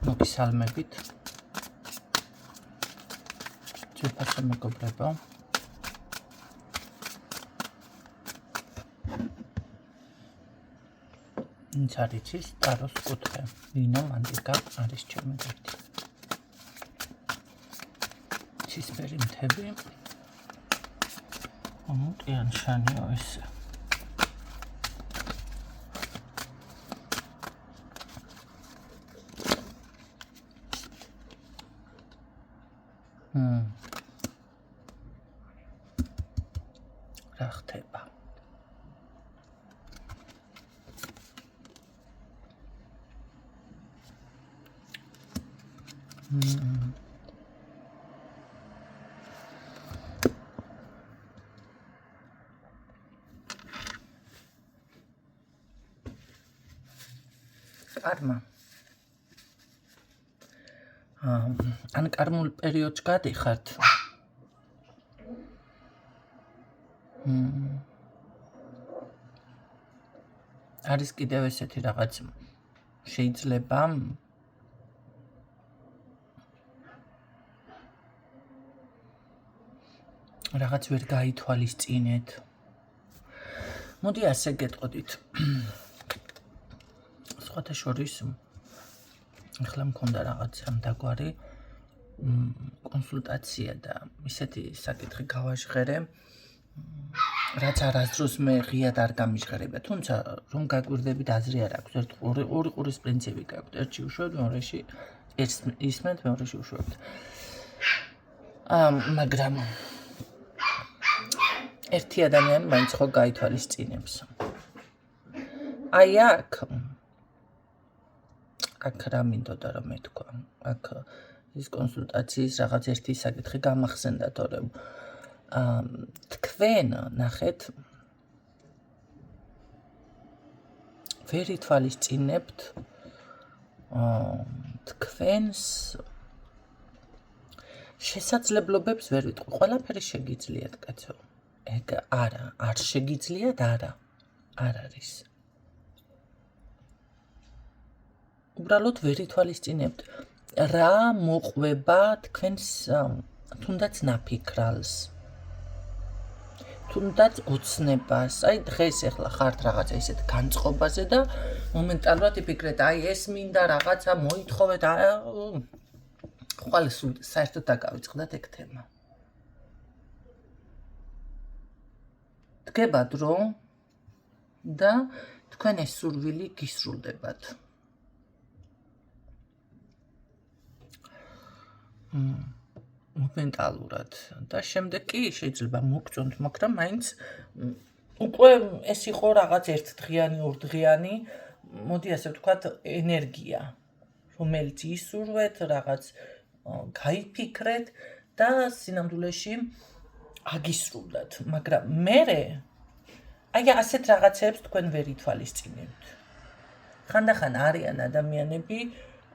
მოგისალმებით. ძვირფასო მეგობრებო. ვინც არ იცის ტაროს კუთხე, ნინო მანდიკა არის ჩემი გვერდი. ცისფერი მთები. ტიან-შანიო ესე. რა ხდება? კარმა. ან კარმულ პერიოდში გადიხართ? არის კიდევ ესეთი რაღაც შეიძლება რაღაც ვერ გაითვალისწინეთ. მოდი ასე გეტყოდით. სხვათა შორის ახლა მქონდა რაღაც ამდაგვარი კონსულტაცია და ისეთი საკითხი გავაჟღერე, რაც არასდროს მე ღიად არ გამიჟღერება, თუმცა რომ გაგვირდებით აზრი არ აქვს. ორი ყურის პრინციპი გაქვთ. ერთში უშვებთ, მეორეში ისმენთ, მეორეში უშვებთ. მაგრამ ერთი ადამიანი მაინც ხო გაითვალისწინებს. აი აქ რა მინდოდა რომ მეთქვა. აქ ის კონსულტაციის რაღაც ერთი საკითხი გამახსენდა, თორემ თქვენ ნახეთ ვერ ითვალისწინებთ თქვენს შესაძლებლობებს ვერ ვიტყვი. ყველაფერი შეგიძლიათ, კაცო. ეგ არა, არ შეგიძლიათ, არა. არ არის. უბრალოდ ვერ ითვალისწინებთ რა მოყვება თქვენს თუნდაც ნაფიქრალს. თუნდაც ოცნებას. აი დღეს ახლა ხართ რაღაცა ისეთ განწყობაზე და მომენტალურად იფიქრეთ, აი ეს მინდა რაღაცა მოითხოვეთ. ხვალე სულ საერთოდ დაგავიწყდათ ეგ თემა. დგება დრო და თქვენ ეს სურვილი გისრულდებათ. მომენტალურად და შემდეგ კი შეიძლება მოგწონთ, მაგრამ მაინც უკვე ეს იყო რაღაც ერთდღიანი, ორდღიანი, მოდი ასე ვთქვათ, ენერგია, რომელიც ისურვეთ, რაღაც გაიფიქრეთ და სინამდვილეში აგისრულდათ, მაგრამ მერე აი ასეთ რაღაცებს თქვენ ვერ ითვალისწინებთ. ხანდახან არიან ადამიანები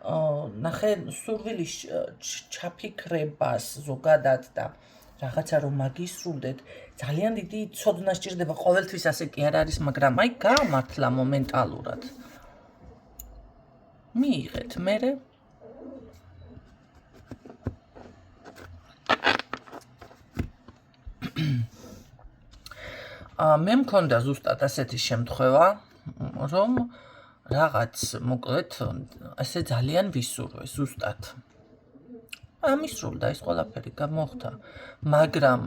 ნახე სურვილის ჩაფიქრებას ზოგადად და რაღაცა რომ მაგისრულდეთ, ძალიან დიდი ცოდნა სჭირდება, ყოველთვის ასე კი არ არის, მაგრამ აი გამართლა მომენტალურად. მიიღეთ მერე მე მქონდა ზუსტად ასეთი შემთხვევა, რომ რაღაც მოკლედ ასე ძალიან ვისურვე ზუსტად. ამისრულდა ეს ყველაფერი გამოხდა, მაგრამ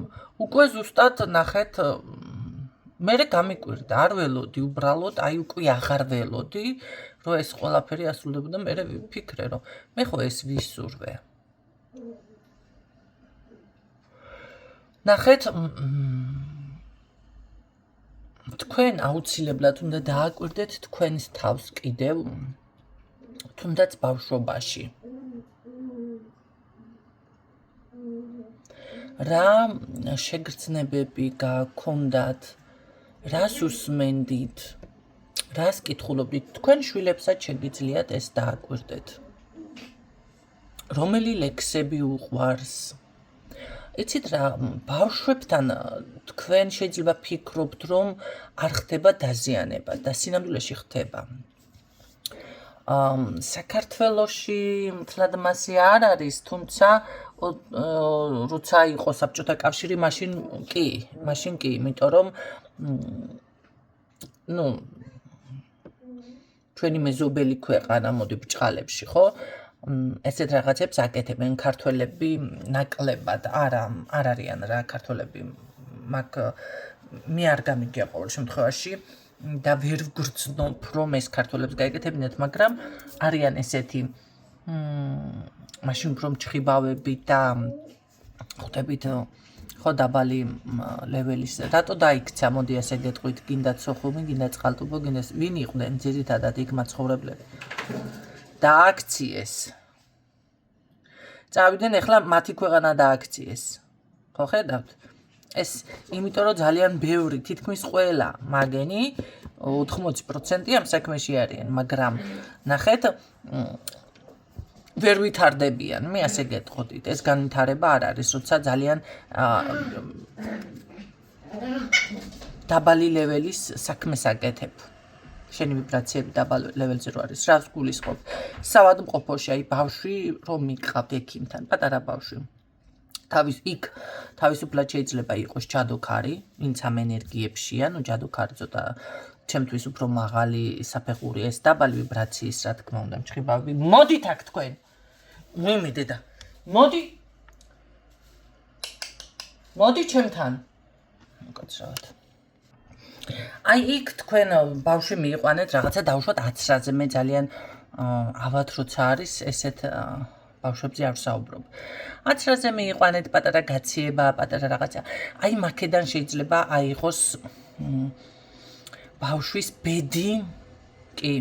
უკვე ზუსტად ნახეთ მერე გამიკვირდა, არ ველოდი უბრალოდ, აი უკვე აღარ ველოდი, რომ ეს ყველაფერი ასრულდებოდა, მერე ვიფიქრე, რომ მე ხო ეს ვისურვე. ნახეთ თქვენ აუცილებლად უნდა დააკვირდეთ თქვენს თავს კიდევ, თუნდაც ბავშვობაში. რა შეგრძნებები გაქონდათ, რას უსმენდით, რას კითხულობდით, თქვენ შვილებსაც შეგიძლიათ ეს დააკვირდეთ. რომელი ლექსები უყვარს? იცით რა, ბავშვებთან თქვენ შეიძლება ფიქრობთ, რომ არ ხდება დაზიანება და სინამდვილეში ხდება. საქართველოში მთლად მასე არ არის, თუმცა როცა იყო საბჭოთა კავშირი, მაშინ კი, იმიტომ რომ ჩვენი მეზობელი ქვეყანა მოდი ბრჭყალებში, ხო? ესეთ რაღაცებს აკეთებენ ქართველები ნაკლებად, არ არიან რა ქართველები მაგ მე არ გამიგია ყოველ შემთხვევაში და ვერ ვგრძნობ რომ ეს ქართველებს გაეკეთებინათ, მაგრამ არიან ესეთი მაშინ რომ ჩხიბავები და ხვდებით ხო დაბალი ლეველის რატო დაიქცა, მოდი ასე გეტყვით, გინდა სოხუმი, გინდა წყალტუბო, გინდა ვინ იყვნენ ძირითადად იქ მაცხოვრებლები დააქციეს. წავიდნენ, ეხლა მათი ქვეყანა დააქციეს. ხო ხედავთ? ეს იმიტომ რომ ძალიან ბევრი, თითქმის ყველა მაგენი 80% ამ საქმეში არიან, მაგრამ ნახეთ ვერ ვითარდებიან. მე ასე გეტყოდით, ეს განვითარება არ არის, როცა ძალიან დაბალი ლეველის საქმეს აკეთებ. შენი ვიბრაციები დაბალ ლეველზე რო არის, რას გულისხმობ? საავადმყოფოში, აი ბავშვი რომ მიყავთ ექიმთან, პატარა ბავშვი. თავისუფლად შეიძლება იყოს ჯადოქარი, ვინც ამ ენერგიებშია, ჯადოქარი ცოტა ჩემთვის უფრო მაღალი საფეხური, ეს დაბალი ვიბრაციის, რა თქმა უნდა, მჭხიბავები. მოდით აქ თქვენ. მიმი დედა. მოდი ჩემთან. მოკაცრავად. აი იქ თქვენ ბავშვი მიიყვანეთ რაღაცა დავუშვათ 10 რაზე, მე ძალიან ავად როცა არის ესეთ ბავშვებზე არ ვსაუბრობ. 10 რაზე მიიყვანეთ პატარა გაციება, პატარა რაღაცა. აი მაქედან შეიძლება აიღოს ბავშვის ბედი, კი,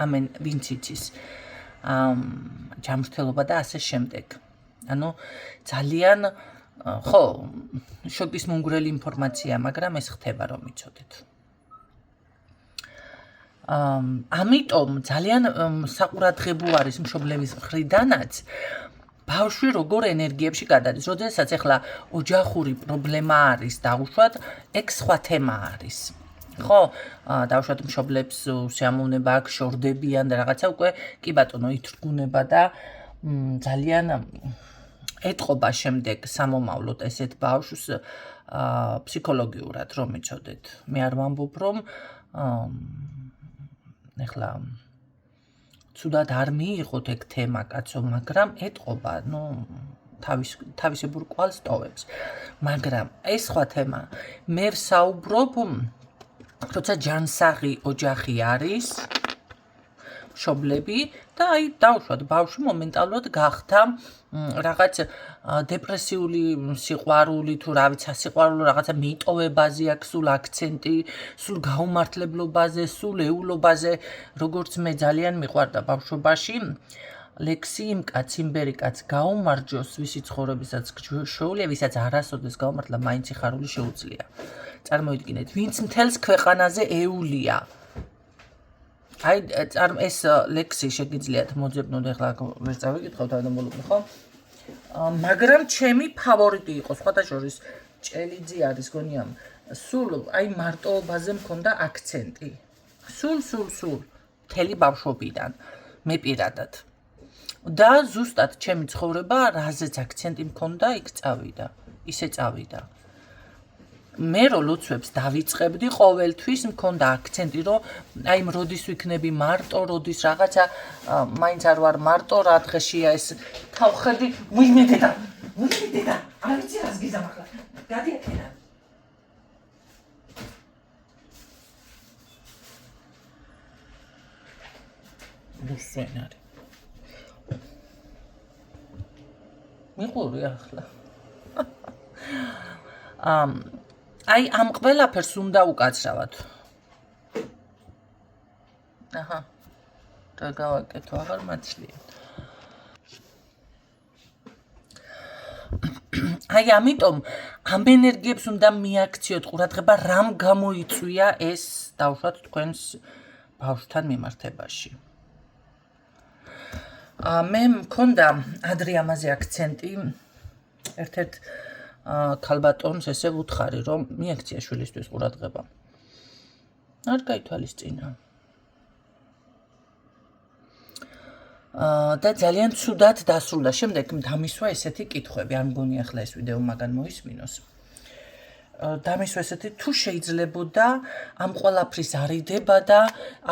ამენ ვინც იცის. ჯანმრთელობა და ასე შემდეგ. ანუ ძალიან ხო, შოკის მომგვრელი ინფორმაცია, მაგრამ ეს ხდება რომ იცოდეთ. ამიტომ ძალიან საყურადღებო არის მშობლების მხრიდანაც ბავშვი როგორ ენერგიებში გადადის. როდესაც ახლა ოჯახური პრობლემა არის დაუშვათ, ეგ სხვა თემა არის. ხო, დაუშვათ მშობლებს სიამოვნება აქვს, შორდებიან და რაღაცა უკვე კი ბატონო ითრგუნება და ძალიან ეტყობა შემდეგ სამომავლოდ ესეთ ბავშვს ფსიქოლოგიურად რომ იცოდეთ. მე არ ვამბობ რომ ეხლა ცუდად არ მიიღოთ ეგ თემა კაცო, მაგრამ ეტყობა, თავისებურ კვალს ტოვებს. მაგრამ ეს სხვა თემა. მე ვსაუბრობ, როცა ჯანსაღი ოჯახი არის, მშობლები და აი დავუშვათ ბავშვი მომენტალურად გახდა რაღაც დეპრესიული სიყვარული თუ რა ვიცი, სიყვარულო რაღაცა მიტოვებაზე აქვს სულ აქცენტი, სულ გაუმართლებლობაზე, სულ ეულობაზე, როგორც მე ძალიან მიყვარდა ბავშვობაში. ლექსი იმ კაც, იმბერი კაც გაუმარჯოს, ვისი ცხოვრებისაც შეუძლია, ვისაც არასოდეს გაუმართლა, მაინც სიხარული შეუძლია. წარმოიდგინეთ, ვინც მთელს ქვეყანაზე ეულია. აი ეს ლექსი შეგიძლიათ მოძებნოთ, ახლა ვერ წავიკითხავთ ადამიანები, ხო? მაგრამ ჩემი ფავორიტი იყო, სხვათა შორის ჭელიძე არის გონიამ. სულ აი მარტოობაზე მქონდა აქცენტი. სულ მთელი ბავშვობიდან მე პირადად. და ზუსტად ჩემი ცხოვრება, რაზეც აქცენტი მქონდა, იქ წავიდა. ისე წავიდა. მე რო ლოცვებს დავიწყებდი, ყოველთვის მქონდა აქცენტი, რომ აი როდის ვიქნები მარტო, როდის რაღაცა, მაინც არ ვარ მარტო, რა დღეშია ეს თავხედი, მივიმე დედა, არ ვიცი რას გიზამ ახლა, გადი აქედან. მუსვენ არის. მიყური ახლა. აი ამ ყველაფერს უნდა უკაცრავად. აჰა. რა გავაკეთო, აღარ მაცლია. აი ამიტომ ამ ენერგიებს უნდა მიაქციოთ ყურადღება, რამ გამოიწვია ეს დავუშვათ თქვენს ბავშვთან მიმართებაში. მე მქონდა ადრე ამაზე აქცენტი, ერთ-ერთ ქალბატონს ესე ვუთხარი, რომ მიაქცია შვილისთვის ყურადღება. არ გაითვალისწინა. და ძალიან ცუდად დასრულდა. შემდეგ დამისვა ესეთი კითხვები, არ მგონი ახლა ეს ვიდეო მაგან მოისმინოს. დამისვა ესეთი, თუ შეიძლებოდა ამ ყველაფრის არიდება და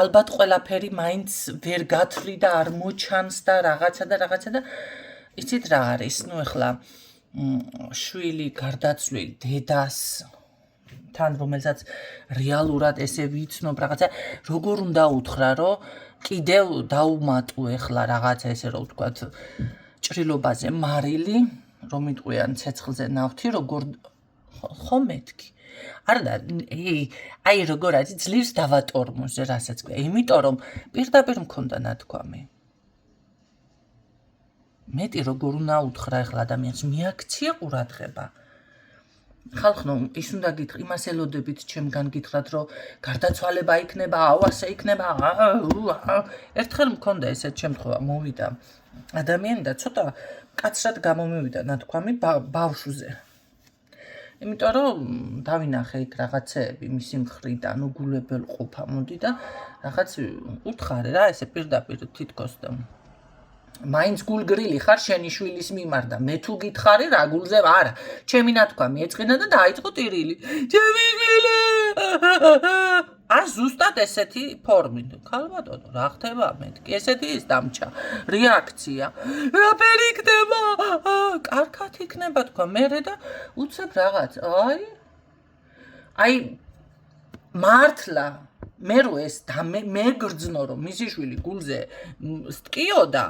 ალბათ ყველაფერი მაინც ვერ გათვლი და არ მოჩანს და რაღაცა და იცით რა არის? ნუ ახლა შვილი გარდაცვლილ დედას თან რომელსაც რეალურად ესე ვიცნობ რაღაცა როგორ უნდა უთხრა რომ კიდევ დაუმატო ახლა რაღაცა ესე რომ ვთქვათ ჭრილობაზე მარილი რომ იტყვიან ცეცხლზე ნავთი როგორ ხო მეთქი არა აი როგორ არის ძლივს დავატორმოზე რასაც ქვია იმიტომ რომ პირდაპირ მქონდა ნათქვამი მეტი როგორ უნდა უთხრა ახლა ადამიანს მიაქცია ყურადღება ხალხო ის უნდა გითხრა იმას ელოდებით ჩემგან გითხრათ რომ გარდაცვალება იქნება ავასე იქნება ერთხელ მქონდა ესეთ შემთხვევა მოვიდა ადამიანი და ცოტა კაცრად გამომივიდა ნათქვამი ბავშვზე იმიტომ რომ დავინახე იქ რაღაცეები მისი მხრიდან უგულებელყოფა მოდი და რაღაც უთხარე რა ესე პირდაპირ თითქოს და მაინც გულგრილი ხარ შენი შვილის მიმართ და მე თუ გითხარი რა გულზე არა ჩემი ნათქვამი ეწყინა და დაიწყო ტირილი ჩემი შვილი ზუსტად ესეთი ფორმით ქალბატონო რა ხდება მეთქი ესეთი ის დამჭა რეაქცია რაფერი იქნება კარგად იქნება თქვა მერე და უცებ რაღაც აი მართლა მე რო ეს მე გრძნო რომ მისი შვილი გულზე სტკიოდა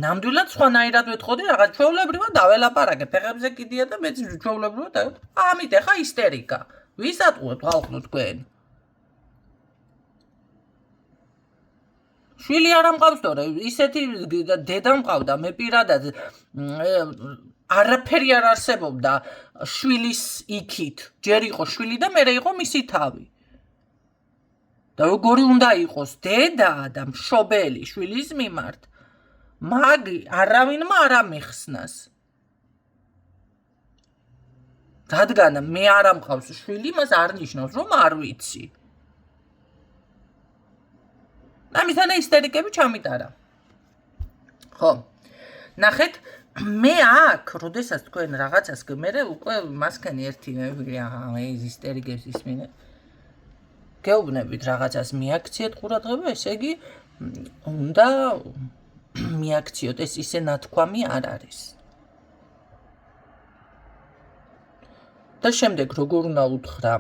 ნამდვილად სხვანაირად ვეთყოდი რაღაც ჩვეულებრივად დაველაპარაკე ფეხებზე კიდია და მეც ჩვეულებრივად ამით ეხა ისტერიკა ვის ატყუებთ ხალხო თქვენ შვილი არ ამყავს თორე ისეთი დედა მყავდა მე პირადად არაფერი არ არსებობდა შვილის იქით ჯერ იყო შვილი და მერე იყო მისი თავი და როგორი უნდა იყოს დედა და მშობელი შვილის მიმართ მაგი არავინმა არ ამიხსნას რადგან მე არ ამყავს შვილი მას არ ნიშნავს რომ არ ვიცი ამისთან ისტერიკები ჩამიტარა ხო ნახეთ მე აქ როდესაც თქვენ რაღაცას მე უკვე მასქენი ერთი ეს ისტერიკებს ისმინე გეუბნებით რაღაცას მიაქციეთ ყურადღება ესე იგი უნდა მიაქციოთ ეს ისე ნათქვამი არ არის და შემდეგ როგორ უნდა უთხრა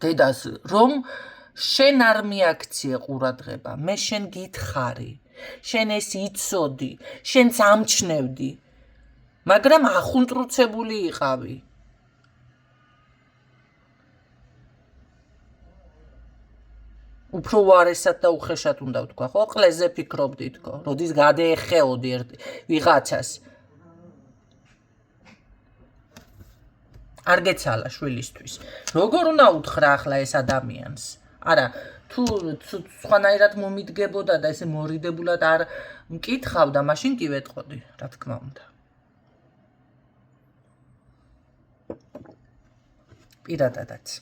დედას რომ შენ არ მიაქციე ყურადღება მე შენ გითხარი შენ ეს იცოდი შენც ამჩნევდი მაგრამ ახუნტრუცებული იყავი უფრო უარესად და უხეშად უნდა ვთქვა ხო ყლეზე ფიქრობდი თქო როდის გადეეხეოდი ვიღაცას არ გეცალა შვილისთვის როგორ უნდა უთხრა ახლა ეს ადამიანს არა თუ სხვანაირად მომიდგებოდა და ესე მორიდებულად არ მკითხავდა მაშინ კი ვეთყოდი რა თქმა უნდა პირადადაც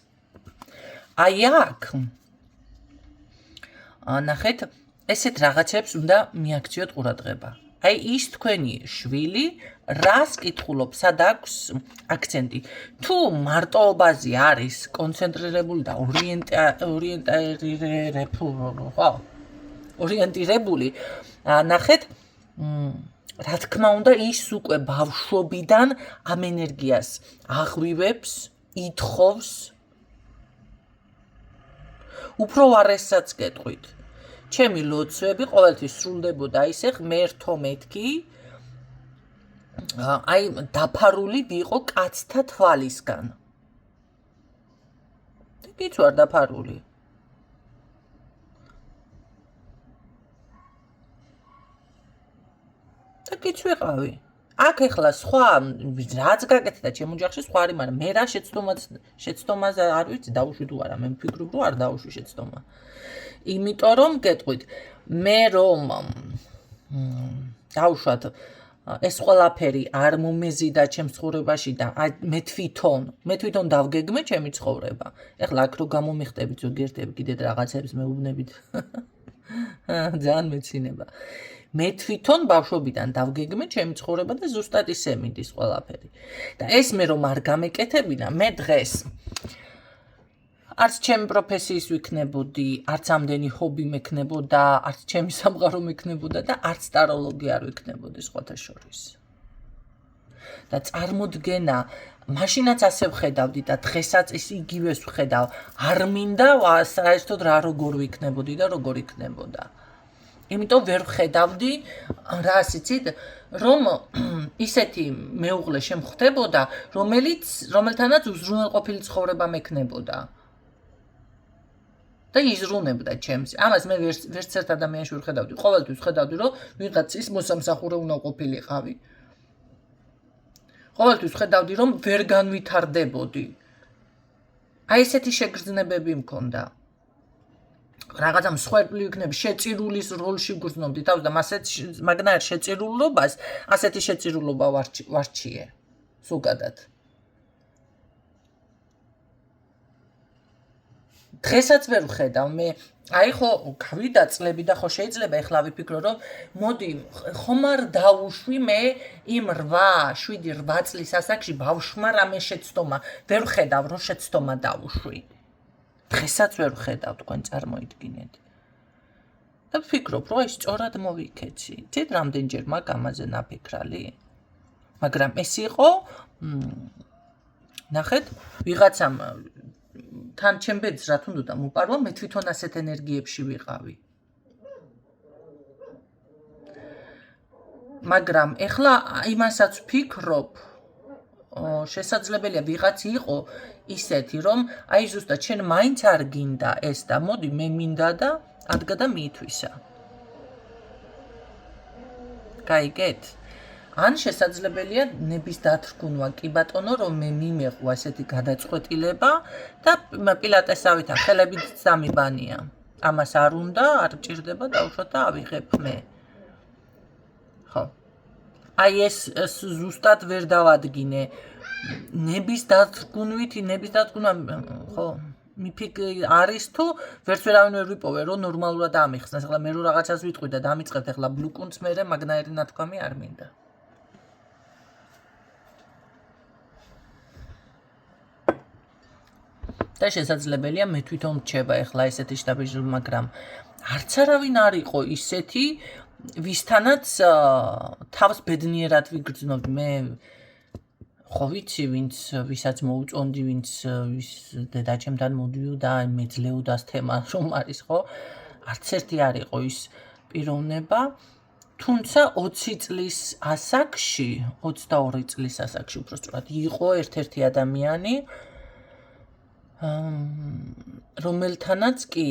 აი აქ ნახეთ ესეთ რაღაცებს უნდა მიაქციოთ ყურადღება აი ის თქვენი შვილი რას კითხულობს სად აქვს აქცენტი თუ მარტოობაზე არის კონცენტრირებული და ორიენტირებული ნახეთ რა თქმა უნდა ის უკვე ბავშვობიდან ამ ენერგიას აღვივებს ითხოვს უფრო ვარესაც გეტყვით ჩემი ლოცვები ყოველთვის სრულდებოდა ისე ღმერთო მეთქი აი დაფარული ვიყო კაცთა თვალისგან და კიც ვარ დაფარული და კიც ვიყავი აქ ეხლა სხვა რაც გაკეთდა ჩემ ოჯახში სხვა არის მაგრამ მე რა შეცდომაზე არ ვიცი დაუშვი თუ არა მე მფიქრობ რომ არ დაუშვი შეცდომა იმიტომ რომ გეტყვით მე რომ დავუშვათ ეს ყველაფერი არ მომეზიდა ჩემს ცხოვრებაში და მე თვითონ დავგეგმე ჩემი ცხოვრება ეხლა აქ რო გამომიხტებით ზოგიერთები კიდე რაღაცებს მეუბნებით ძალიან მეცინება მე თვითონ ბავშვობიდან დავგეგმე ჩემი ცხოვრება და ზუსტად ისე მიდის ყველაფერი. და ეს მე რომ არ გამეკეთებინა, მე დღეს არც ჩემი პროფესიის ვიქნებოდი, არც ამდენი ჰობი მექნებოდა, არც ჩემი სამყარო მექნებოდა და არც ტაროლოგი არ ვიქნებოდი სხვათა შორის. და წარმოდგენა, მაშინაც ასე ვხედავდი და დღესაც ის იგივეს ვხედავ, არ მინდა საერთოდ რა როგორ ვიქნებოდი და როგორ იქნებოდა. იმიტომ ვერ ვხედავდი, რას იცით, რომ ისეთი მეუღლე შემხვდებოდა, რომელთანაც უზრუნველყოფილი ცხოვრება მექნებოდა. და იზრუნებდა ჩემს. ამას მე ვერც ერთ ადამიანში ვერ ხედავდი. ყოველთვის ხედავდი, რომ ვიღაცის მოსამსახურე უნდა ყოფილიყავი. ყოველთვის ხედავდი, რომ ვერ განვითარდებოდი. აი ესეთი შეგრძნებები მქონდა. რაღაცა მსხვერპლი ვიქნები, შეწირულის როლში ვგრძნობდი თავს და მაგნაირ შეწირულობას, ასეთი შეწირულობა ვარჩიე. ზოგადად. დღესაც ვერ ვხედავ მე, აი ხო გავიდა წლები და ხო შეიძლება ეხლა ვიფიქრო, რომ მოდი, ხომ არ დავუშვი მე იმ 7-8 წლის ასაკში ბავშვმა რამე შეცდომა, ვერ ვხედავ, რომ შეცდომა დავუშვი. დღესაც ვერ ვხედავ, თქვენ წარმოიდგინეთ. და ვფიქრობ, რომ აი სწორად მოვიქეცი. ცით რამდენჯერ მაგ ამაზე ნაფიქრალი? მაგრამ ეს იყო, ნახეთ, ვიღაცამ თან ჩემ ბედს რა თუნდოდა მოპარვა, მე თვითონ ასეთ ენერგიებში ვიყავი. მაგრამ ეხლა იმასაც ვფიქრობ, შესაძლებელია ვიღაც იყო ისეთი, რომ აი ზუსტად შენ მაინც არ გინდა ეს და მოდი მე მინდა და ადგა და მიითვისა. გაიგეთ? ან შესაძლებელია ნების დათრგუნვა კი ბატონო, რომ მე მიმეღო ასეთი გადაწყვეტილება და პილატესავითა ხელებით დამიბანია. ამას არ უნდა, არ ჭირდება დავუშვათ და ავიღებ მე. ხო. აი ეს ზუსტად ვერ დავადგინე. ნების დათრგუნვა, ხო, არის თუ ვერც ვერავინ ვერ ვიპოვე, რომ ნორმალურად ამიხსნას. ახლა მე რო რაღაცას ვიტყვი და დამიწყებთ, ახლა ბლუკუნს მერე მაგნაირი ნათქვამი არ მინდა. და შესაძლებელია მე თვითონ რჩება ეხლა ესეთი შტაბიჟი, მაგრამ არც არავინ არ იყო ისეთი, ვისთანაც თავს ბედნიერად ვიგრძნობდი. მე ხო ვიცი, ვისაც მოუწონდი, ვინც დედაჩემთან მოდიოდა, მეძლეოდას თემა რომ არის, ხო? არც ერთი არ იყო ის პიროვნება, თუმცა 20 წლის ასაკში, 22 წლის ასაკში უბრალოდ იყო ერთ-ერთი ადამიანი, რომელთანაც კი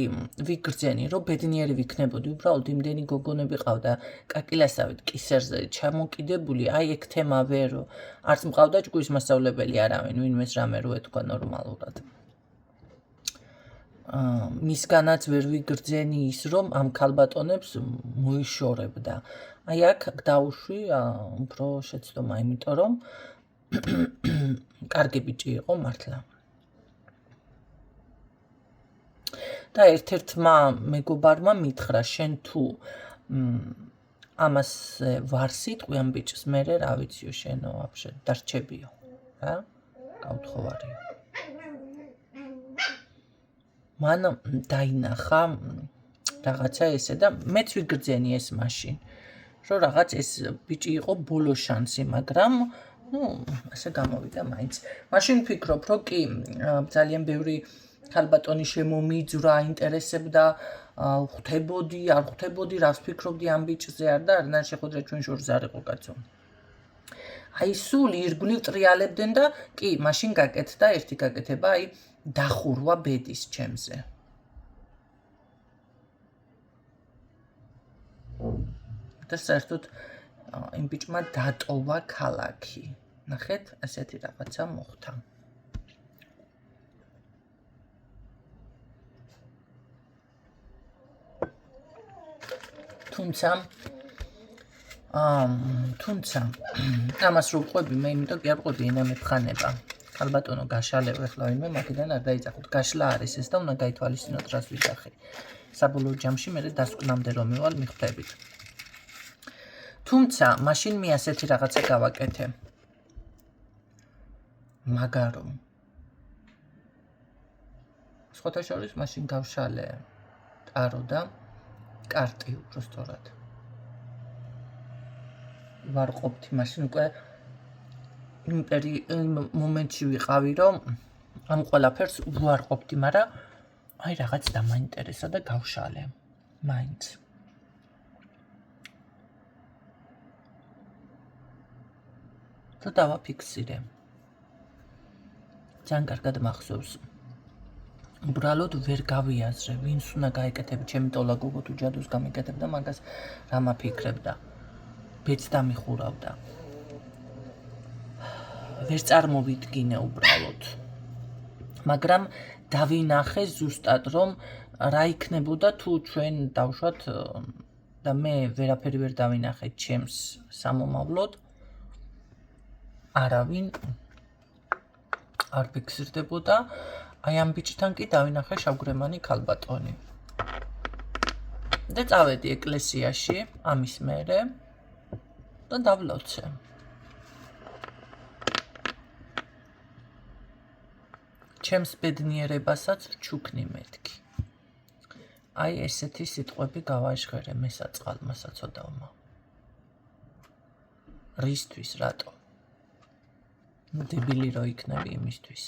ვიგრძენი, რომ ბედნიერი ვიქნებოდი, უბრალოდ იმდენი გოგონები ყავდა, კაკილასავით, კისერზე ჩამოკიდებული, აი ეგ თემა ვერ, არც მყავდა ჭკუის მასწავლებელი არავინ, ვინმეს რამე რო ეთქვა ნორმალურად. მისგანაც ვერ ვიგრძენი ის, რომ ამ ქალბატონებს მოიშორებდა. აი აქ დავუშვი უფრო შეცდომა, იმიტომ რომ კარგი ბიჭი იყო მართლა. და ერთ-ერთმა მეგობარმა მითხრა, შენ თუ ამას ვარ სიტყვი ამ ბიჭს, მე რა ვიციო შენო ვაფშე დარჩებიო, რა? გაუთხოვარიო. მან დაინახა რაღაცა ესე და მეც ვიგრძენი ეს მაშინ, რომ რაღაც ეს ბიჭი იყო ბოლო შანსი, მაგრამ ასე გამოვიდა მაინც. მაშინ ვფიქრობ, რომ კი ძალიან ბევრი ქალბატონი შემომიძვრა, აინტერესებდა, ხვდებოდი, არ ხვდებოდი, რას ვფიქრობდი ამ ბიჭზე არ და არნან შეხვედრა ჩვენ შორის არ იყო კაცო. აი სულ ირგვლივ ტრიალებდნენ და კი, მაშინ გაკეთდა ერთი გაკეთება, აი დახურვა ბედის ჩემზე. და საერთოდ იმ ბიჭმა დატოვა ქალაქი. ნახეთ, ასეთი რაღაცა მოხდა. თუმცა ამას რო ვყვები მე, იმიტომ კი არ ვყვები ენა მეფხანება. ქალბატონო გაშალებ ეხლა ვინმე მაგიდან არ დაიძახოთ. გაშლა არის ეს და უნდა გაითვალისწინოთ რას ვიძახი. საბოლოო ჯამში მე დასკვნამდე რომ მივალ მიხვდებით. თუმცა მაშინ მე ასეთი რაღაცა გავაკეთე. მაგარო. სხვათა შორის მაშინ გავშალე ტარო და კარტი უბრალოდ. ვარყოფთ მაშინ უკვე იმ მომენტში ვიყავი, რომ ამ ყველაფერს ვარყოფდი, მაგრამ აი რაღაც დამაინტერესა და გავშალე. მაინც. და დავაფიქსირე. ძალიან კარგად მახსოვს. უბრალოდ ვერ გავიაზრე, ვინც უნდა გაეკეთებ, ჩემი ტოლა გოგო თუ ჯადოს გამეკეთებდა მაგას, რა მაფიქრებდა. ბეც დამიხურავდა. ვერ წარმოვიდგინე უბრალოდ. მაგრამ დავინახე ზუსტად, რომ რა იქნებოდა თუ ჩვენ დავშვათ და მე ვერაფერი ვერ დავინახე ჩემს სამომავლოდ. არავინ არ ფიქსირდებოდა. აი ამ ბიჭთან კი დავინახე შავგრემანი ქალბატონი. და წავედი ეკლესიაში ამის მერე და დავლოცე. ჩემს ბედნიერებასაც ვჩუქნი მეთქი. აი ესეთი სიტყვები გავაჟღერე მე საწყალმა საცოდავმა. რისთვის, რატო? დებილი რო იქნები იმისთვის.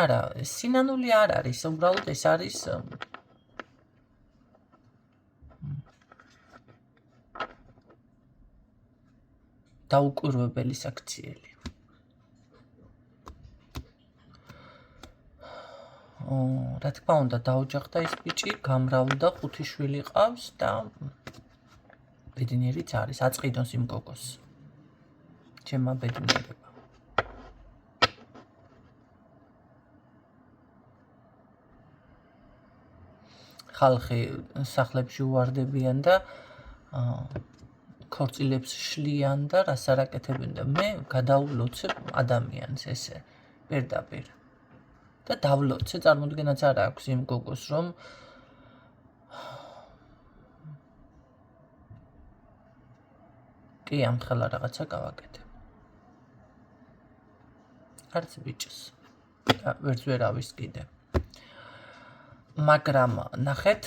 არა, სინანული არ არის, უბრალოდ ეს არის დაუკვირვებელი საქციელი. რა თქმა უნდა, დაოჯახდა ეს ბიჭი, გამრავლდა, 5 შვილი ყავს და ბედნიერიც არის, აწყიდოს იმ გოგოს. ჩემმა ბედნიერება. ხალხი სახლებში უვარდებიან და ქორწილებს შლიან და რას არ აკეთებენ და მე გადავლოცებ ადამიანს ესე პირდაპირ. და დავლოცე, წარმოდგენაც არ აქვს იმ გოგოს, რომ კი ამხელა რაღაცა გავაკეთე. არც ბიჭს. ვერც ვერავის კიდე. მაგრამ ნახეთ,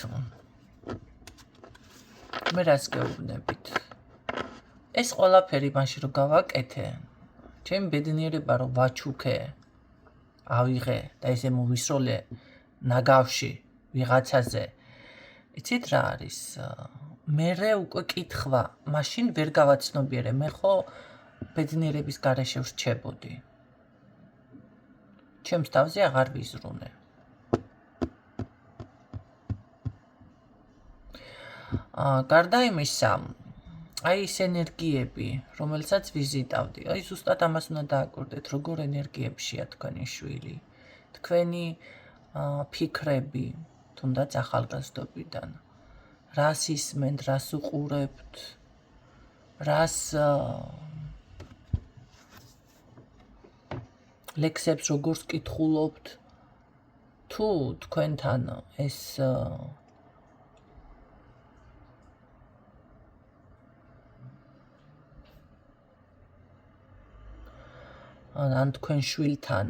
მე რას გეუბნებით. ეს ყველაფერი მაშინ რომ გავაკეთე, ჩემი ბედნიერება რომ ვაჩუქე, ავიღე და ესე მოვისროლე ნაგავში ვიღაცაზე. იცით რა არის? მერე უკვე კითხვა, მაშინ ვერ გავაცნობიერე, მე ხო ბედნიერების გარეშე ვრჩებოდი. ჩემს თავზე აღარ ვიზრუნე. გარდა იმისა, აი ეს ენერგიები, რომელსაც ვიზიტავდი, აი ზუსტად ამას უნდა დააკვირდეთ, როგორ ენერგიებშია თქვენი შვილი, თქვენი ფიქრები, თუნდაც ახალგაზრდობიდან, რას ისმენთ, რას უყურებთ, რას ლექსებს როგორ კითხულობთ, თუ თქვენთან ეს ან თქვენ შვილთან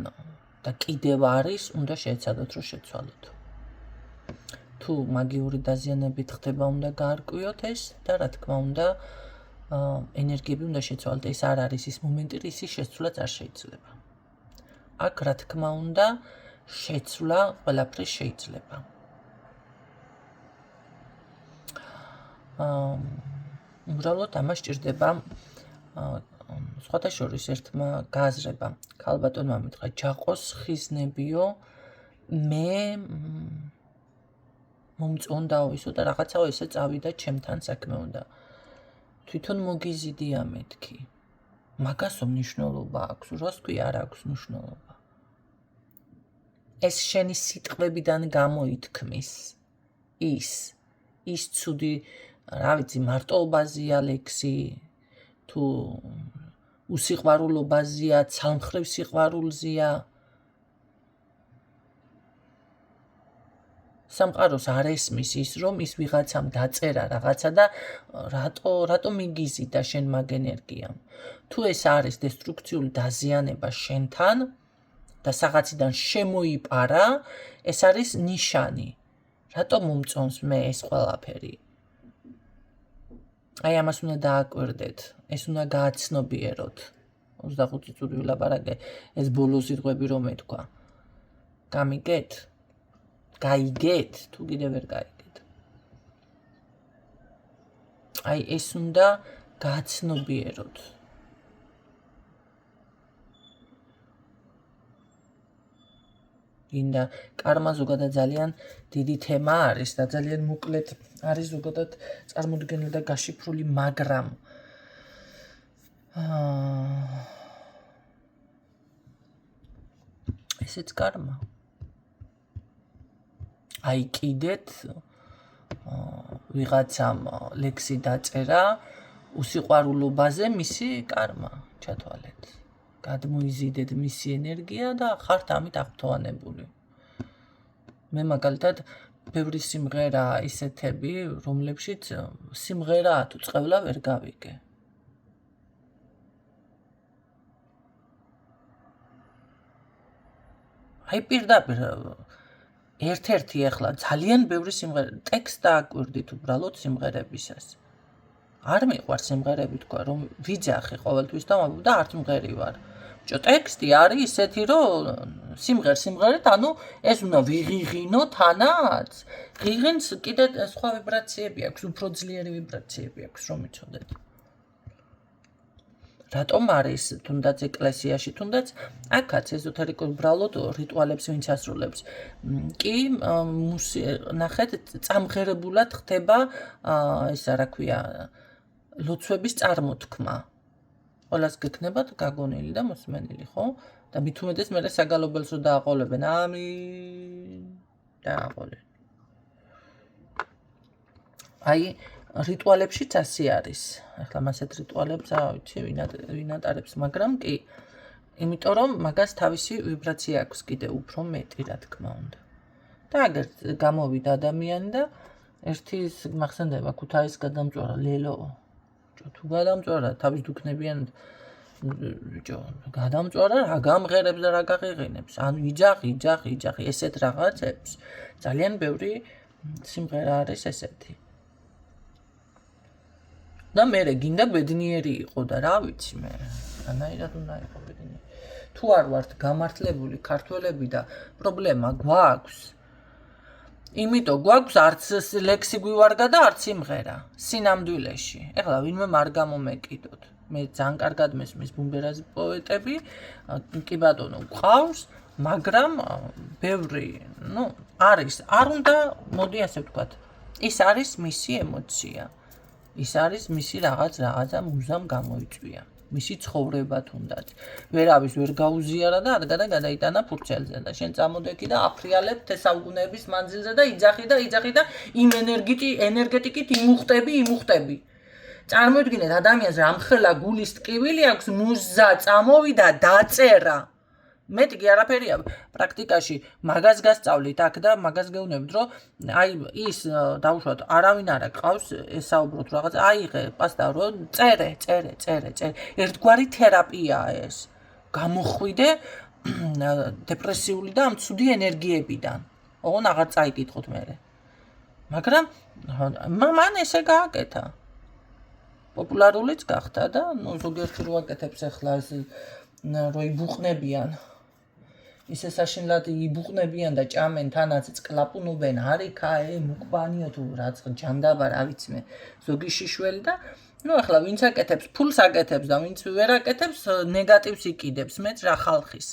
და კიდევ არის, უნდა შეეცადოთ, რომ შეცვალოთ. თუ მაგიური დაზიანებით ხდება, უნდა გაარკვიოთ ეს და რა თქმა უნდა, ენერგიები უნდა შეცვალოთ. ეს არ არის ის მომენტი, რის შეცვლაც არ შეიძლება. აქ რა თქმა უნდა, შეცვლა ყველაფრის შეიძლება. უბრალოდ ამას სჭირდება სხვათა შორის ერთმა გააზრება. ქალბატონმა მითხრა, ჯაყოს ხიზნებიო, მე მომწონდაო ისო და რაღაცაო ესე წავიდა ჩემთან საქმე უნდა. თვითონ მოგიზიდია მეთქი. მაგასო მნიშვნელობა აქვს, რას თქვი არ აქვს მნიშვნელობა. ეს შენი სიტყვებიდან გამოითქმის ის ცუდი, რა ვიცი, მარტოობაზია ლექსი, თუ უსიყვარულობაზია, ცალმხრივ სიყვარულზია. სამყაროს არ ესმის ის, რომ ის ვიღაცამ დაწერა რაღაცა და რატო მიგიზიდა შენ მაგ ენერგიამ. თუ ეს არის დესტრუქციული დაზიანება შენთან და რაღაციდან შემოიპარა, ეს არის ნიშანი. რატო მომწონს მე ეს ყველაფერი? აი ამას უნდა დააკვირდეთ, ეს უნდა გააცნობიეროთ. 25 წუთი ვილაპარაკე, ეს ბოლო სიტყვები რომ ეთქვა. გამიგეთ? გაიგეთ? თუ კიდევ ვერ გაიგეთ. აი ეს უნდა გააცნობიეროთ. გინდა კარმა ზოგადად ძალიან დიდი თემა არის და ძალიან მოკლედ არის ზოგადად წარმოდგენილი და გაშიფრული, მაგრამ ესეც კარმა. აი კიდეთ ვიღაცამ ლექსი დაწერა უსიყვარულობაზე, მისი კარმა ჩათვალეთ. გადმოიზიდეთ მისი ენერგია და ხართ ამით აღფრთოვანებული. მე მაგალითად ბევრი სიმღერა ისეთები, რომლებშიც სიმღერაა თუ წყევლა ვერ გავიგე. აი პირდაპირ ერთ-ერთი ახლა ძალიან ბევრი სიმღერა ტექსტ დააკვირდით უბრალოდ სიმღერებისას. არ მიყვარს სიმღერები თქვა რომ ვიძახი ყოველთვის და და არც მღერი ვარ. ბიჭო, ტექსტი არის ისეთი რომ სიმღერით, ანუ ეს უნდა ვიღიღინო თანაც. ღიღინს კიდე სხვა ვიბრაციები აქვს, უფრო ძლიერი ვიბრაციები აქვს, რომ იცოდეთ. რატომ არის თუნდაც ეკლესიაში, თუნდაც აქაც ეზოთერიკულ უბრალოდ რიტუალებს ვინც ასრულებს. კი, ნახეთ, წამღერებულად ხდება ისა რა ქვია, ლოცვების წარმოთქმა. ყველას გექნებათ გაგონილი და მოსმენილი, ხო? და მით უმეტეს მერე საგალობელს რო დააყოლებენ. ამინ. დააყოლენ. აი რიტუალებშიც ასე არის. ახლა მასეთ რიტუალებს რა ვიცი, ვინ ატარებს, მაგრამ კი, იმიტომ რომ მაგას თავისი ვიბრაცია აქვს კიდე უფრო მეტი, რა თქმა უნდა. და აგერ გამოვიდა ადამიანი და ერთი მახსენდება ქუთაისის გადამწვარა ლელო. თუ გადამწვარა თავის დუქნებიანად ბიჭო, გადამწვარა რა გამღერებს და რა გაღიღინებს. ანუ იჯახი, ესეთ რაღაცებს. ძალიან ბევრი სიმღერა არის ესეთი. და მერე გინდა ბედნიერი იყო და რა ვიცი მე, რანაირად უნდა იყო ბედნიერი. თუ არ ვართ გამართლებული ქართველები და პრობლემა გვაქვს, იმიტომ გვაქვს არც ლექსი გვივარდა და არც სიმღერა სინამდვილეში. ეხლა ვინმე არ გამომეკიდოთ. მე ძალიან კარგად მესმის ბუმბერაზი პოეტები, კი ბატონო, გვყავს, მაგრამ ბევრი, არის, არ უნდა, მოდი ასე ვთქვათ, ის არის მისი ემოცია. ის არის მისი რაღაცა მუზამ გამოიწვია. მისი ცხოვრება თუნდაც. ვერავის ვერ გაუზიარა და ადგა და გადაიტანა ფურცელზე და შენ წამოდექი და აფრიალებ თესავგუნების მანძილზე და იძახი და იმ ენერგეტიკით იმუხტები. წარმოიდგინეთ ადამიანს რამხელა გულის ტკივილი აქვს, მუზა წამოვიდა დაწერა. მეტი კი არაფერია, პრაქტიკაში მაგას გასწავლით აქ და მაგას გეუბნებით, რომ აი ის დაუშვათ, არავინ არ აკყავს ესაუბროთ რაღაც, აიღე პასტა, რომ წერე. ერთგვარი თერაპიაა ეს. გამოხვიდე დეპრესიული და ამ ცუდი ენერგიებიდან. ოღონ აღარ წაიკითხოთ მერე. მაგრამ მან ესე გააკეთა. პოპულარულიც გახდა და ზოგიერთი რო აკეთებს ახლა ეს რო იბუყნებიან. ისე საშინლად იბუყნებიან და ჭამენ თანაც წკლაპუნობენ არიქა, მუკბანიო თუ რაც ჯანდაბა რა ვიცი მე ზოგი შიშველი და ახლა ვინც აკეთებს ფულს აკეთებს და ვინც ვერ აკეთებს ნეგატივს იყიდებს მეც რა ხალხის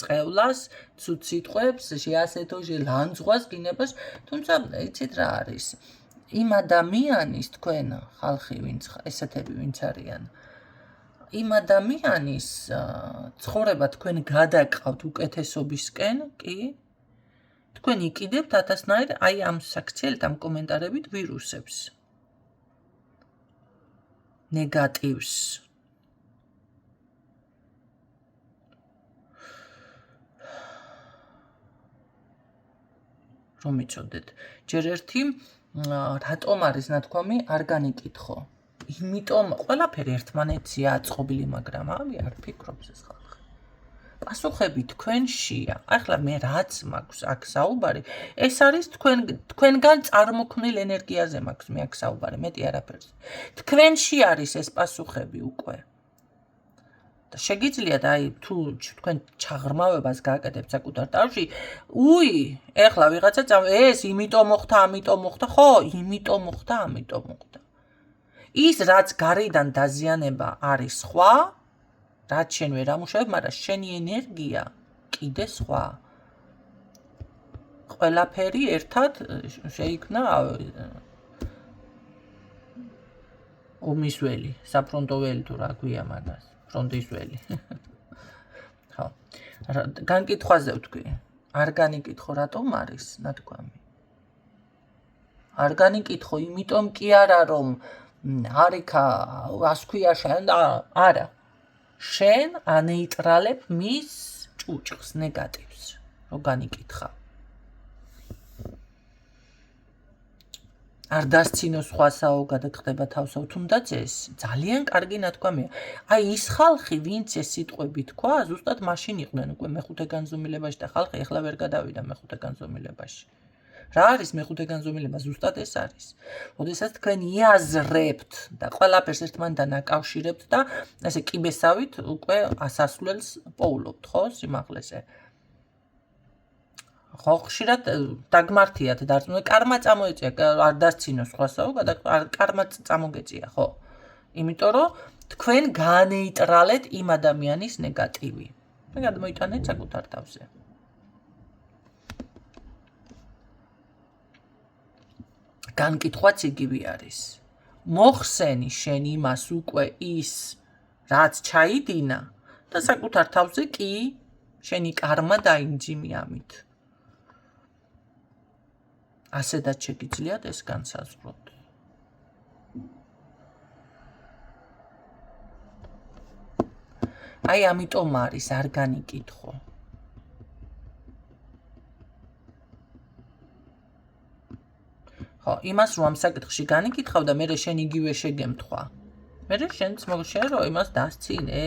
წყევლას ცუდ სიტყვებს შეასეთო ლანძღვას გინებას თუმცა იცით რა არის იმ ადამიანის თქვენ ხალხი ვინც ესეთები ვინც არიან იმ ადამიანის ცხოვრება თქვენ გადაყავთ უკეთესობისკენ, კი? თქვენ იყიდებთ ათასნაირ აი ამ საქციელით, ამ კომენტარებით ვირუსებს. ნეგატივს. რომ იცოდეთ. ჯერ ერთი რატომ არის ნათქვამი არ განიკითხო. იმიტომ ყველაფერი ერთმანეთზეა აწყობილი, მაგრამ არ ფიქრობს ეს ხალხი. პასუხები თქვენშია. ახლა მე რაც მაქვს აქ საუბარი, ეს არის თქვენგან წარმოქმნილ ენერგიაზე მაქვს მე აქ საუბარი, მეტი არაფერზე. თქვენში არის ეს პასუხები უკვე. და შეგიძლიათ თუ თქვენ ჩაღრმავებას გააკეთებთ საკუთარ თავში, ეხლა ვიღაცა ეს იმიტომ მოხდა, ამიტომ მოხდა, ხო, იმიტომ მოხდა, ამიტომ მოხდა. ის რაც გარედან დაზიანება არის სხვა, რაც შენ ვერ ამუშავებ, მაგრამ შენი ენერგია კიდე სხვა. ყველაფერი ერთად შეიქმნა ომის ველი, საფრონტო ველი თუ რა ქვია მაგას, ფრონტის ველი. ხო. განკითხვაზე ვთქვი. არ განიკითხო რატომ არის ნათქვამი? არ განიკითხო, იმიტომ კი არა რომ არიქა ასქვია შენ და არა. შენ ანეიტრალებ მის ჭუჭხს, ნეგატივს, რომ განიკითხა. არ დასცინო სხვასაო, გადაგხდება თავსაო, თუნდაც ეს ძალიან კარგი ნათქვამია. ის ხალხი, ვინც ეს სიტყვები თქვა, ზუსტად მაშინ იყვნენ უკვე მეხუთე განზომილებაში და ხალხი ეხლა ვერ გადავიდა მეხუთე განზომილებაში. რა არის მეხუთე განზომილება? ზუსტად ეს არის. როდესაც თქვენ იაზრებთ და ყველაფერს ერთმანეთთან აკავშირებთ და ესე კიბესავით უკვე ასასვლელს პოულობთ, ხო, სიმაღლეზე. ხო, ხშირად დაგმართიათ დარწმუნდა, კარმა წამოეწია, არ დასცინო სხვასაო, კარმა წამოგეწია, ხო. იმიტომ რომ თქვენ განეიტრალეთ იმ ადამიანის ნეგატივი. და გადმოიტანეთ საკუთარ თავზე. განკითხვაც იგივე არის. მოხსენი შენ იმას უკვე ის, რაც ჩაიდინა და საკუთარ თავზე კი შენი კარმა დაინჯიმი ამით. ასედაც შეგიძლიათ ეს განსაზღვროთ. ამიტომ არის არ განიკითხო. ხო, იმას რომ ამ საკითხში განიკითხავ და მე შენ იგივე შეგემთხვა. მე შენც შენ რომ იმას დასცინე.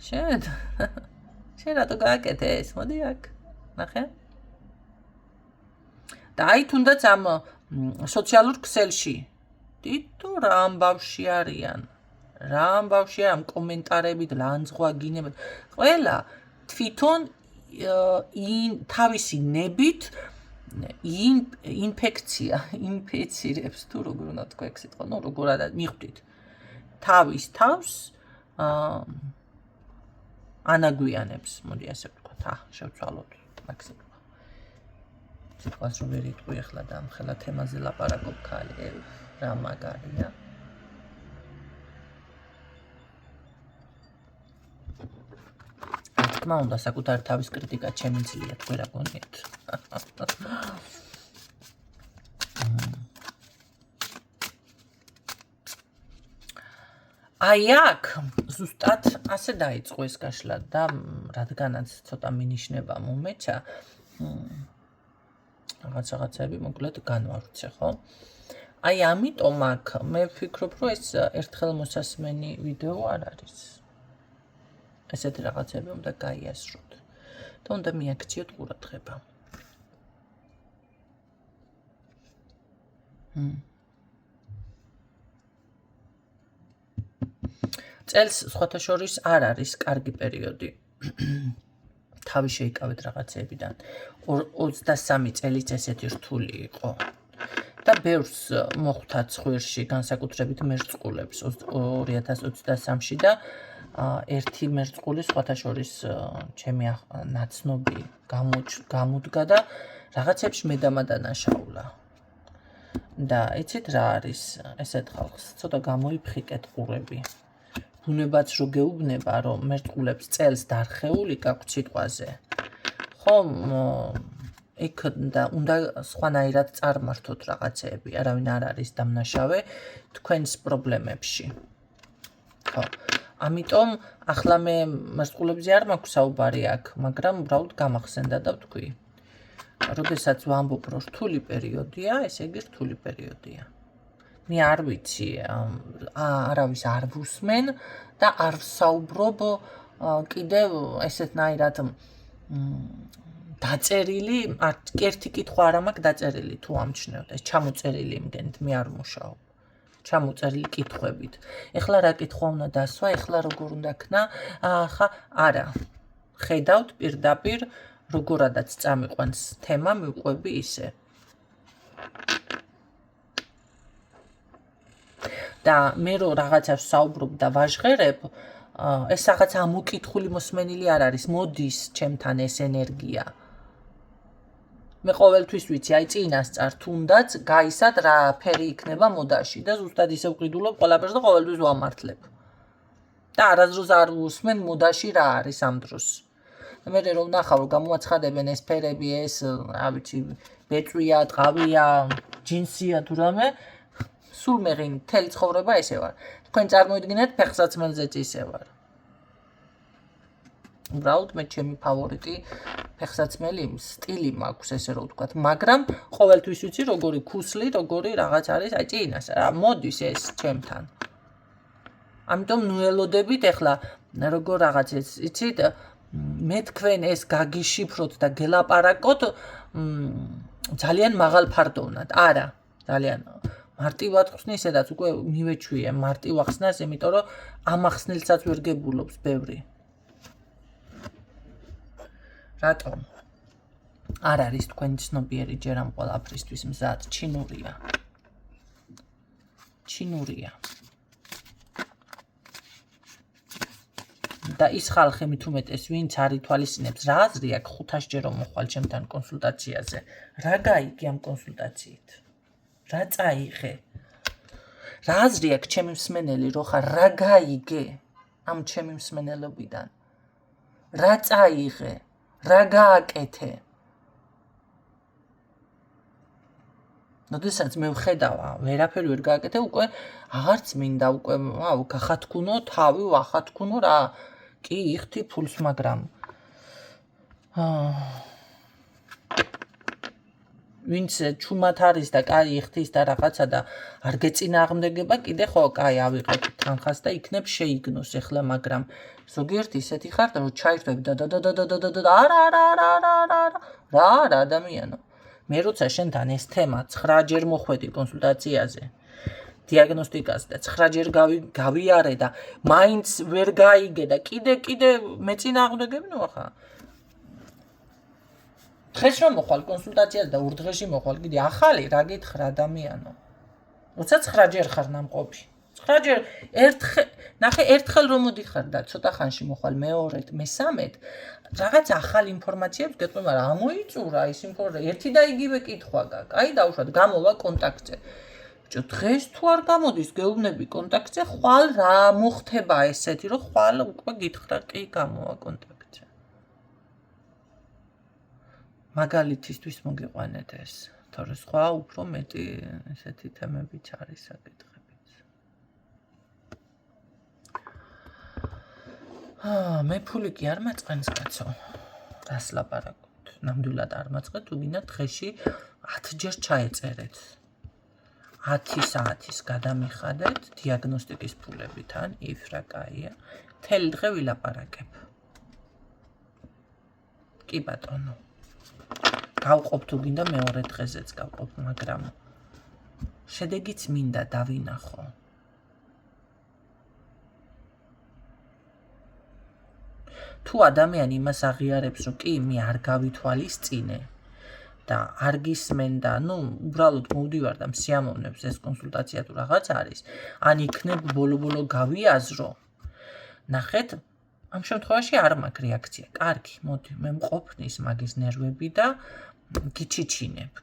შენ რატო გააკეთე ეს? მოდი აქ. ნახე. და თუნდაც ამ სოციალურ ქსელში თითო რა ამბავში არიან. რა ამბავში ამ კომენტარებით, ლანძღვა, გინება. ყველა თვითონ თავისი ნებით ინფექცია, ინფეცირებს თუ როგორ უნდა თქვა ეგ სიტყვა, როგორ მიხვდით. თავის თავს ანაგვიანებს, მოდი ასე ვთქვათ, შევცვალოთ მაგ სიტყვას. სიტყვას რომ ვერ იტყვი ახლა და ამ ხელა თემაზე ლაპარაკობ ქალი, რა მაგარია. თქმა უნდა, საკუთარი თავის კრიტიკა შემიძლია, თქვენ რა გონიათ. აქ ზუსტად ასე დაიწყო ეს გაშლა და რადგანაც ცოტა მინიშნება მომეცა, რაღაცები მოკლედ განვავრცე, ხო? ამიტომ აქ მე ვფიქრობ, რომ ეს ერთხელ მოსასმენი ვიდეო არ არის. ესეთი რაღაცები უნდა გაიაზროთ და უნდა მიაქციოთ ყურადღება. წელს სხვათა შორის არ არის კარგი პერიოდი. თავი შეიკავეთ რაღაცეებიდან. 23 წელიც ესეთი რთული იყო. და ბევრს მოხვდა ცხვირში, განსაკუთრებით მერწყულებს 2023-ში და ერთი მერწყული სხვათა შორის ჩემი ნაცნობი გამოდგა და რაღაცებში მედამადანაშაულა. და იცით რა არის ესეთ ხალხს? ცოტა გამოიფხიკეთ ყურები. ბუნებაც რო გეუბნება, რომ მერწყულებს წელს დარხეული გაქვთ სიტყვაზე. ხომ იქ უნდა სხვანაირად წარმართოთ რაღაცეები, არავინ არ არის დამნაშავე თქვენს პრობლემებში. ხო. ამიტომ ახლა მე მერწყულებზე არ მაქვს საუბარი აქ, მაგრამ უბრალოდ გამახსენდა და ვთქვი. როდესაც ვამბობ, რომ რთული პერიოდია, ესე იგი რთული პერიოდია. მე არ ვიცი, არავის არ ვუსმენ და არ ვსაუბრობ კიდევ ესეთნაირად დაწერილი, ერთი კითხვა არ მაქვს დაწერილი თუ ამჩნევთ, ეს ჩამოწერილი იმგენით, მე არ მუშაობ. ჩამოწერილი კითხვებით. ეხლა რა კითხვა უნდა დასვა, ეხლა როგორ უნდა ქნა, ხა არა. ხედავთ პირდაპირ როგორადაც წამიყვანს თემა, მივყვები ისე. და მე რო რაღაცას ვსაუბრობ და ვაჟღერებ, ეს რაღაც ამოკითხული მოსმენილი არ არის, მოდის ჩემთან ეს ენერგია. მე ყოველთვის ვიცი, აი წინასწარ თუნდაც გაისად რა ფერი იქნება მოდაში და ზუსტად ისე ვყიდულობ ყველაფერს და ყოველთვის ვამართლებ. და არასდროს არ ვუსმენ მოდაში რა არის ამ დროს. მე რომ ვნახავ რომ გამოაცხადებენ ეს ფერები, ეს რა ვიცი, ბეწვია, ტყავია, ჯინსია თუ რამე, სულ მე მთელი ცხოვრება ესე ვარ. თქვენ წარმოიდგინეთ ფეხსაცმელზეც ისე ვარ. უბრალოდ მე ჩემი ფავორიტი ფეხსაცმელი სტილი მაქვს, ესე რომ ვთქვათ, მაგრამ ყოველთვის ვიცი როგორი ქუსლი, როგორი რაღაც არის, აი წინას რა მოდის ეს ჩემთან. ამიტომ ნუელოდებით ეხლა როგორ რაღაც ეს იცით, მე თქვენ ეს გაგიშიფროთ და გელაპარაკოთ ძალიან მაღალ ფარდოვნად. არა, ძალიან მარტივად ხსნი, სადაც უკვე მივეჩვიე მარტივ ახსნას, იმიტომ რომ ამ ახსნილსაც ვერ გებულობს ბევრი. რატომ? არ არის თქვენ ცნობიერი ჯერ ამ ყველაფრისთვის მზად, ჩინურია. ჩინურია. და ის ხალხი მით უმეტეს, ვინც არ ითვალისწინებს, რა აზრი აქვს 500-ჯერ რომ მოხვალ ჩემთან კონსულტაციაზე. რა გაიგე ამ კონსულტაციით? რა წაიღე? რა აზრი აქვს ჩემი მსმენელი რო ხარ, რა გაიგე ამ ჩემი მსმენელობიდან? რა წაიღე? რა გააკეთე? როდესაც მე ვხედავა, ვერაფერი ვერ გააკეთე, უკვე აღარც მინდა, უკვე გახათქუნო თავი, ვახათქუნო რა. კი, იხდი ფულს, მაგრამ ვინც ჩუმად არის და კაი იხდის და რაღაცა და არ გეწინააღმდეგება, კიდე ხო, კაი, ავიღებ თანხას და იქნებ შეიგნოს ახლა, მაგრამ ზოგიერთი ისეთი ხარ, რომ ჩაირთვები და არა ადამიანო. მე როცა შენთან ეს თემა 9-ჯერ მოხვედი კონსულტაციაზე, დიაგნოსტიკაზე და 9-ჯერ გავიარე და მაინც ვერ გაიგე და კიდე მეწინააღმდეგებნო ახლა. დღეს რომ მოხვალ კონსულტაციაზე და ურდღეში მოხვალ კიდე ახალი რა გითხრა ადამიანო. როცა 9-ჯერ ხარ ნამყოფი. 9-ჯერ ერთხელ რომ მოდიხარ და ცოტა ხანში მოხვალ მეორედ, მესამედ, რაღაც ახალი ინფორმაციებს გეტყვი, მაგრამ ამოიწურა ის ინფორმაცია, ერთი და იგივე კითხვა გაქვს. აი დავუშვათ, გამოვა კონტაქტზე. ბიჭო, დღეს თუ არ გამოდის გეუბნები კონტაქტზე, ხვალ რა მოხდება ესეთი, რომ ხვალ უკვე გითხრა, კი გამოვა კონტაქტზე. მაგალითისთვის მოგიყვანეთ ეს, თორე სხვა უფრო მეტი ესეთი თემებიც არის საკითხებიც. მე ფული კი არ მაწყენს კაცო. რას ლაპარაკობთ? ნამდვილად არ მაწყეთ, თუ გინდა დღეში 10-ჯერ ჩაეწერეთ. 10 საათის გადამიხადეთ დიაგნოსტიკის ფულებიდან, იფრა კაია. მთელი დღე ვილაპარაკებ. კი ბატონო. გავყოფ თუ გინდა მეორე დღეზეც გავყოფ, მაგრამ შედეგიც მინდა დავინახო. თუ ადამიანი იმას აღიარებს, რომ კი მე არ გავითვალისწინე და არ გისმენ და უბრალოდ მოვდივარ და მსიამოვნებს ეს კონსულტაცია თუ რაღაც არის, ან იქნებ ბოლო-ბოლო გავიაზრო. ნახეთ, ამ შემთხვევაში არ მაქვს რეაქცია. კარგი, მოდი, მე მყოფნის მაგის ნერვები და გიჩიჩინებ,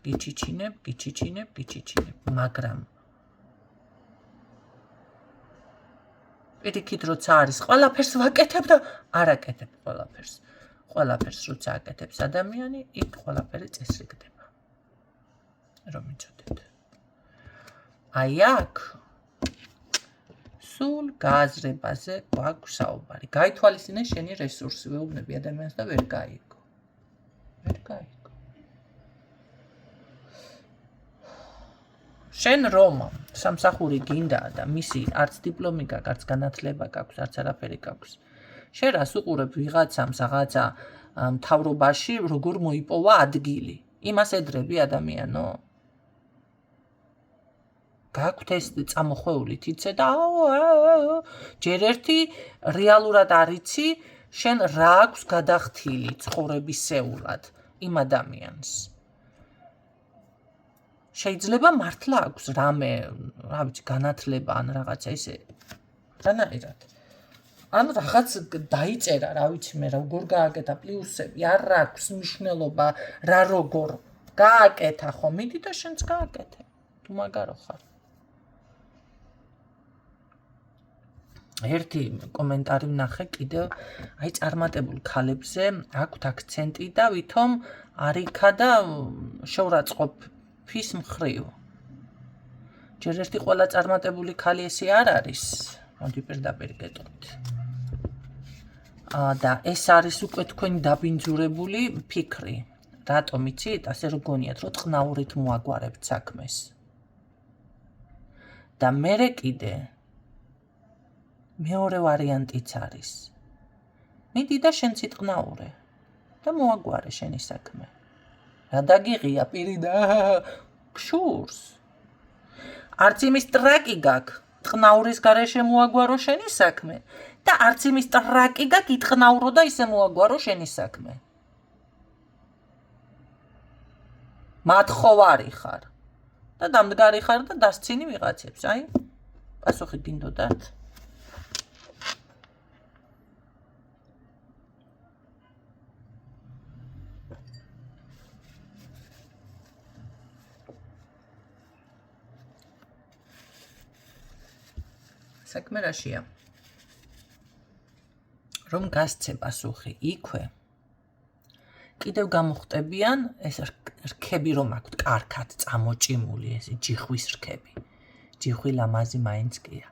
მაგრამ პირიქით როცა არის, ყველაფერს ვაკეთებ და არ აკეთებ ყველაფერს. ყველაფერს როცა აკეთებს ადამიანი, იქ ყველაფერი წესრიგდება. რომ იცოდეთ. აი აქ სულ გააზრებაზე გვაქვს საუბარი. გაითვალისწინე შენი რესურსი, ვეუბნები ადამიანს და ვერ გაიგო. ვერ გაიგო. შენ რომ სამსახური გინდა და მისი არც დიპლომი გაქვს, არც განათლება გაქვს, არც არაფერი გაქვს. შენ რას უყურებ ვიღაცამ რაღაცა მთავრობაში როგორ მოიპოვა ადგილი. იმას ედრები ადამიანო? გაქვთ ეს წამოხვეული თიცე და ჯერ ერთი რეალურად არიცი შენ რა აქვს გადახთილი ცხოვრებისეულად იმ ადამიანს. შეიძლება მართლა აქვს რამე, რა ვიცი, განათლება ან რაღაცა ისე. რანაირად. ან რაღაც დაიწერა, რა ვიცი მე, როგორ გააკეთა პლუსები, არ აქვს მნიშვნელობა რა როგორ გააკეთა ხო, მიდი და შენც გააკეთე. თუ მაგარო ხარ. ერთი კომენტარი ვნახე კიდევ, აი წარმატებულ ქალებზე აქვთ აქცენტი და ვითომ არიქა და შეურაცხყოფის მხრივ. ჯერ ერთი ყველა წარმატებული ქალი ესე არ არის, მოდი პირდაპირ გეტყვით. და ეს არის უკვე თქვენი დაბინძურებული ფიქრი. რატომ იცით? ასე რომ გონიათ, რომ წყნაურით მოაგვარებთ საქმეს. და მერე კიდე მეორე ვარიანტიც არის. მიდი და შენ ციტყნაურე და მოაგვარე შენი საქმე. რა დაგიღია პირიდან გშურს. არც იმის ტრაკი გაქვს, ტყნაურის გარეშე მოაგვარო შენი საქმე და არც იმის ტრაკი გაქვს, იტყნაურო და ისე მოაგვარო შენი საქმე. მათხოვარი ხარ და დამდგარი ხარ და დასცინი ვიღაცებს, აი? პასუხი გინდოდათ? საქმე რაშია? რომ გასცე პასუხი იქვე, კიდევ გამოხტებიან ეს რქები რომ აქვთ კარგად წამოჭიმული, ეს ჯიხვის რქები. ჯიხვი ლამაზი მაინც კია.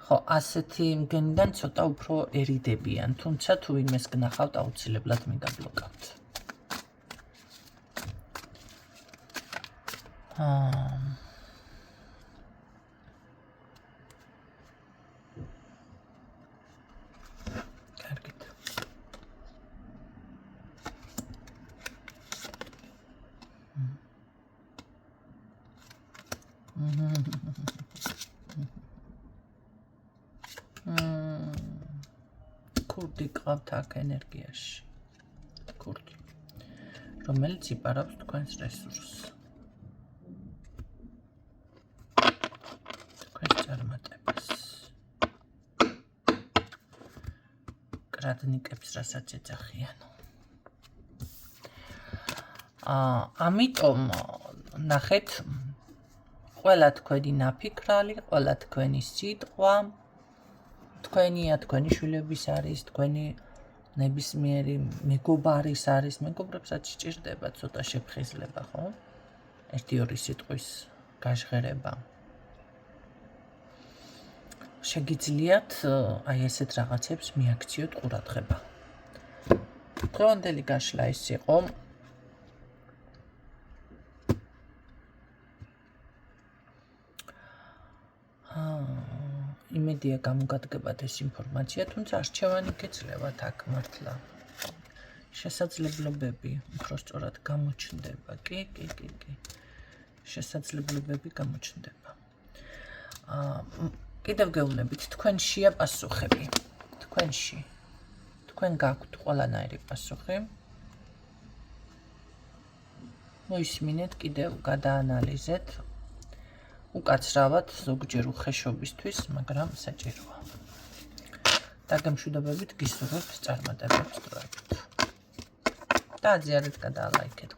ხო, ასეთი მგენიდან ცოტა უფრო ერიდებიან, თუმცა თუ ვინმეს გნახავთ, აუცილებლად მიგაბლოკავთ. კარგით. ქურდი ყავთ აქ ენერგიაში. ქურდი. რომელიც იპარავს თქვენს რესურსს. კრადნიკებს რასაც ეძახიან. ამიტომ ნახეთ, ყველა თქვენი ნაფიქრალი, ყველა თქვენი სიტყვა, თქვენია, თქვენი შვილების არის, თქვენი ნებისმიერი მეგობარის არის, მეგობრებსაც სჭირდება ცოტა შეფხიზლება, ხო? ერთი-ორი სიტყვის გაჟღერება. შეგიძლიათ აი ესეთ რაღაცებს მიაქციოთ ყურადღება. დღევანდელი გაშლა ის იყო. იმედია გამოგადგებათ ეს ინფორმაცია, თუმცა არჩევანი გეძლევათ აქ მართლა. შესაძლებლობები უფრო სწორად გამოჩნდება. კი. შესაძლებლობები გამოჩნდება. კიდევ გეუბნებით, თქვენშია პასუხები. თქვენში. თქვენ გაქვთ ყველანაირი პასუხი. მოისმინეთ, კიდევ გადაანალიზეთ. უკაცრავად ზოგჯერ უხეშობისთვის, მაგრამ საჭიროა. დაგემშვიდობებით გისურვებთ წარმატებებს დროებით. და აზიარეთ გადალაიქეთ.